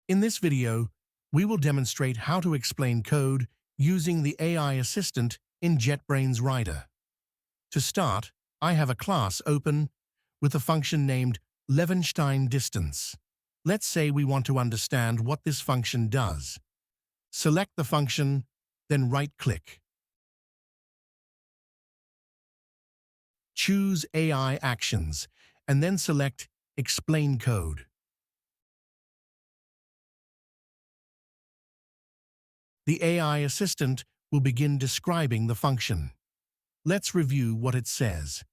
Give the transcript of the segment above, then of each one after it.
In this video, we will demonstrate how to explain code using the AI assistant in JetBrains Rider. To start, I have a class open with a function named LevenshteinDistance. Let's say we want to understand what this function does. Select the function, then right-click. Choose AI Actions, and then select Explain Code. The AI assistant will begin describing the function. Let's review what it says.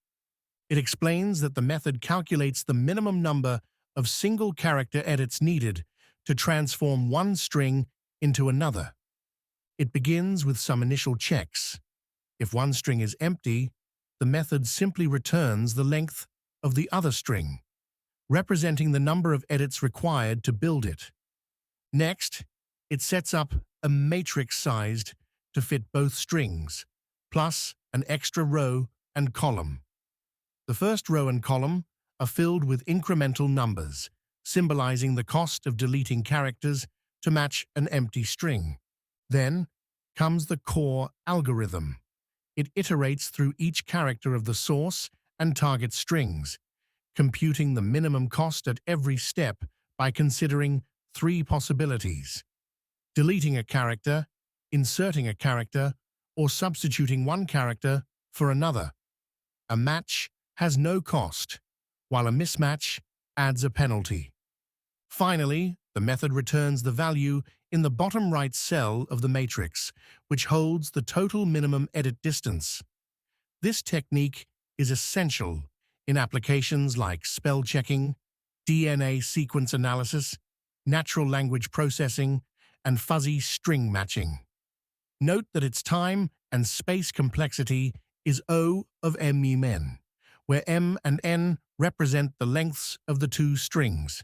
It explains that the method calculates the minimum number of single-character edits needed to transform one string into another. It begins with some initial checks. If one string is empty, the method simply returns the length of the other string, representing the number of edits required to build it. Next, it sets up a matrix sized to fit both strings, plus an extra row and column. The first row and column are filled with incremental numbers, symbolizing the cost of deleting characters to match an empty string. Then comes the core algorithm. It iterates through each character of the source and target strings, computing the minimum cost at every step by considering three possibilities: deleting a character, inserting a character, or substituting one character for another. A match has no cost, while a mismatch adds a penalty. Finally, the method returns the value in the bottom right cell of the matrix, which holds the total minimum edit distance. This technique is essential in applications like spell checking, DNA sequence analysis, natural language processing, and fuzzy string matching. Note that its time and space complexity is O of m, where m and n represent the lengths of the two strings.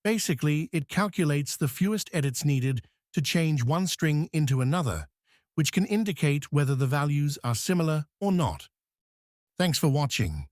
Basically, it calculates the fewest edits needed to change one string into another, which can indicate whether the values are similar or not. Thanks for watching.